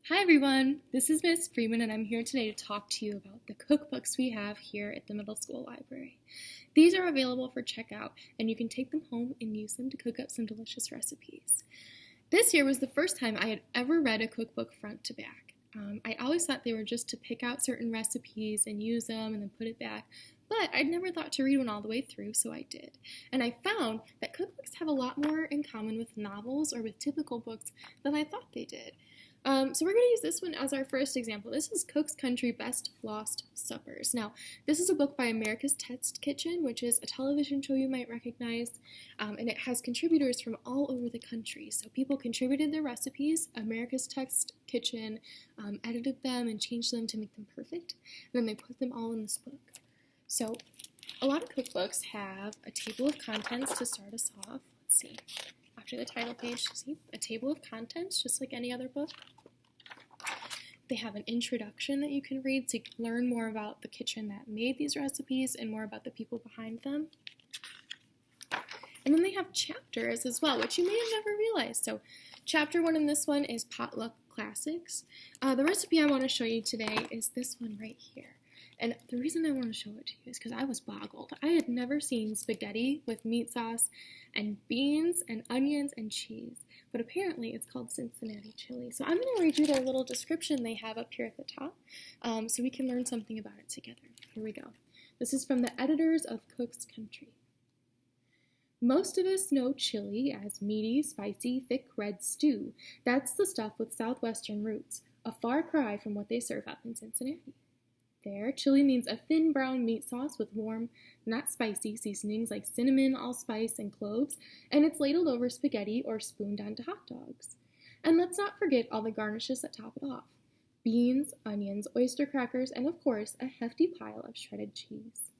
Hi everyone, this is Miss Freeman and I'm here today to talk to you about the cookbooks we have here at the middle school library. These are available for checkout and you can take them home and use them to cook up some delicious recipes. This year was the first time I had ever read a cookbook front to back. I always thought they were just to pick out certain recipes and use them and then put it back, but I'd never thought to read one all the way through, so I did. And I found that cookbooks have a lot more in common with novels or with typical books than I thought they did. So we're going to use this one as our first example. This is Cook's Country Best Lost Suppers. Now, this is a book by America's Test Kitchen, which is a television show you might recognize, and it has contributors from all over the country. So people contributed their recipes. America's Test Kitchen edited them and changed them to make them perfect, and then they put them all in this book. So a lot of cookbooks have a table of contents to start us off. Let's see. After the title page, see, a table of contents, just like any other book. They have an introduction that you can read to learn more about the kitchen that made these recipes and more about the people behind them. And then they have chapters as well, which you may have never realized. So chapter 1 in this one is Potluck Classics. The recipe I want to show you today is this one right here. And the reason I want to show it to you is because I was boggled. I had never seen spaghetti with meat sauce and beans and onions and cheese, but apparently it's called Cincinnati chili. So I'm going to read you the little description they have up here at the top so we can learn something about it together. Here we go. This is from the editors of Cook's Country. Most of us know chili as meaty, spicy, thick red stew. That's the stuff with southwestern roots, a far cry from what they serve up in Cincinnati. There, chili means a thin brown meat sauce with warm, not spicy seasonings like cinnamon, allspice, and cloves, and it's ladled over spaghetti or spooned onto hot dogs. And let's not forget all the garnishes that top it off. Beans, onions, oyster crackers, and of course, a hefty pile of shredded cheese.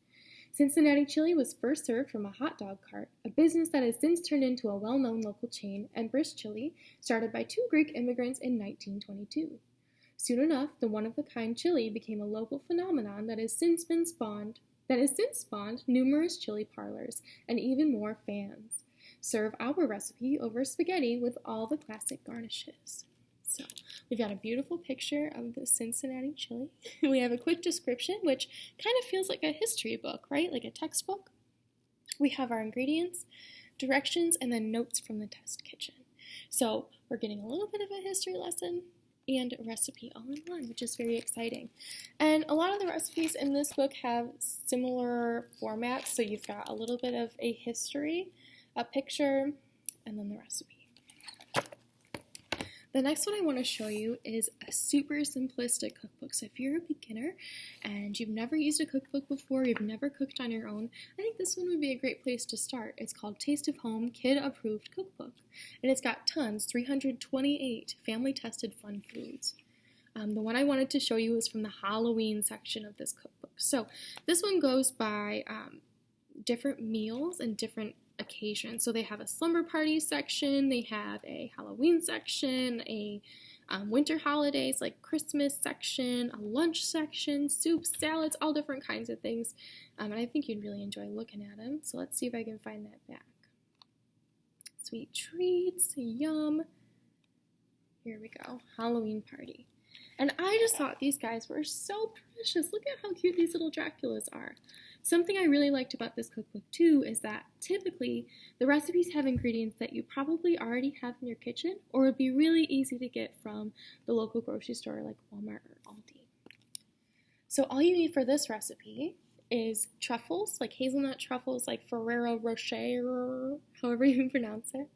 Cincinnati chili was first served from a hot dog cart, a business that has since turned into a well-known local chain, and brisk chili, started by 2 Greek immigrants in 1922. Soon enough, the one-of-a-kind chili became a local phenomenon that has since spawned numerous chili parlors and even more fans. Serve our recipe over spaghetti with all the classic garnishes. So, we've got a beautiful picture of the Cincinnati chili. We have a quick description, which kind of feels like a history book, right? Like a textbook. We have our ingredients, directions, and then notes from the test kitchen. So, we're getting a little bit of a history lesson and a recipe all in one, which is very exciting. And a lot of the recipes in this book have similar formats, so you've got a little bit of a history, a picture, and then the recipe. The next one I want to show you is a super simplistic cookbook. So if you're a beginner and you've never used a cookbook before, you've never cooked on your own, I think this one would be a great place to start. It's called Taste of Home Kid Approved Cookbook. And it's got 328 family-tested fun foods. The one I wanted to show you is from the Halloween section of this cookbook. So this one goes by different meals and different occasions. So they have a slumber party section, they have a Halloween section, a winter holidays like Christmas section, a lunch section, soups, salads, all different kinds of things. And I think you'd really enjoy looking at them. So let's see if I can find that back. Sweet treats, yum. Here we go, Halloween party. And I just thought these guys were so precious. Look at how cute these little Draculas are. Something I really liked about this cookbook too is that typically the recipes have ingredients that you probably already have in your kitchen or would be really easy to get from the local grocery store like Walmart or Aldi. So all you need for this recipe is truffles, like hazelnut truffles, like Ferrero Rocher, however you pronounce it,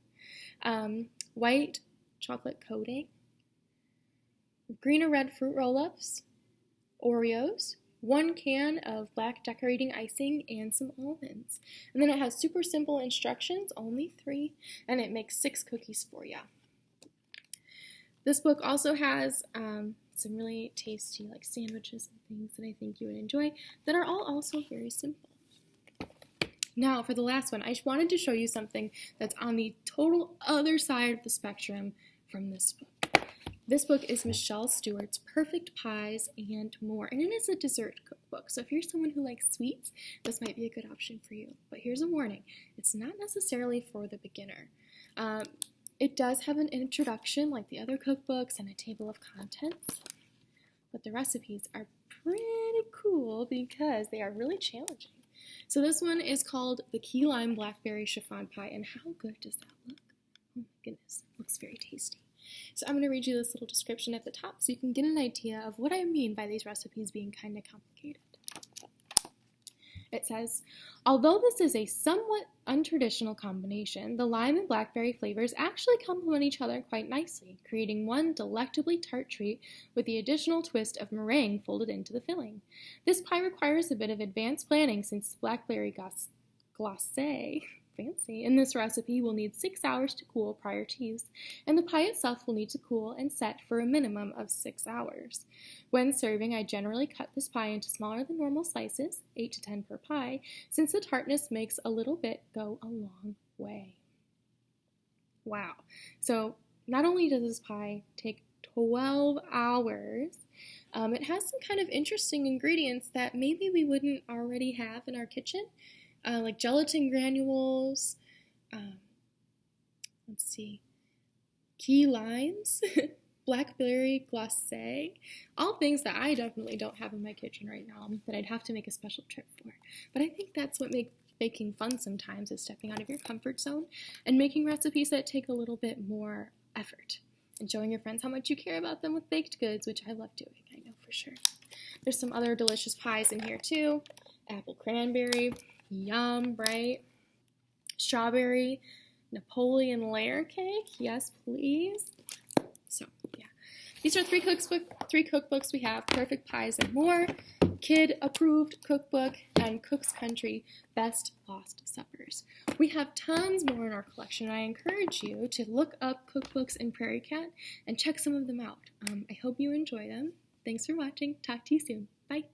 white chocolate coating, green or red fruit roll-ups, Oreos, 1 can of black decorating icing, and some almonds. And then it has super simple instructions, only 3, and it makes 6 cookies for you. This book also has some really tasty like sandwiches and things that I think you would enjoy that are all also very simple. Now for the last one, I just wanted to show you something that's on the total other side of the spectrum from this book. This book is Michelle Stewart's Perfect Pies and More, and it is a dessert cookbook. So if you're someone who likes sweets, this might be a good option for you. But here's a warning. It's not necessarily for the beginner. It does have an introduction like the other cookbooks and a table of contents, but the recipes are pretty cool because they are really challenging. So this one is called the Key Lime Blackberry Chiffon Pie, and how good does that look? Oh my goodness, it looks very tasty. So I'm going to read you this little description at the top so you can get an idea of what I mean by these recipes being kind of complicated. It says, although this is a somewhat untraditional combination, the lime and blackberry flavors actually complement each other quite nicely, creating one delectably tart treat with the additional twist of meringue folded into the filling. This pie requires a bit of advanced planning since blackberry glacé, fancy, in this recipe will need 6 hours to cool prior to use, and the pie itself will need to cool and set for a minimum of 6 hours. When serving, I generally cut this pie into smaller than normal slices, 8 to 10 per pie, since the tartness makes a little bit go a long way. Wow. So not only does this pie take 12 hours, it has some kind of interesting ingredients that maybe we wouldn't already have in our kitchen. Like gelatin granules, key limes, blackberry glacé, all things that I definitely don't have in my kitchen right now that I'd have to make a special trip for. But I think that's what makes baking fun sometimes, is stepping out of your comfort zone and making recipes that take a little bit more effort and showing your friends how much you care about them with baked goods, which I love doing, I know for sure. There's some other delicious pies in here too. Apple cranberry. Yum, right? Strawberry Napoleon layer cake. Yes, please. So, yeah. These are three cookbooks we have: Perfect Pies and More, Kid-Approved Cookbook, and Cook's Country Best Lost Suppers. We have tons more in our collection, and I encourage you to look up cookbooks in Prairie Cat and check some of them out. I hope you enjoy them. Thanks for watching. Talk to you soon. Bye.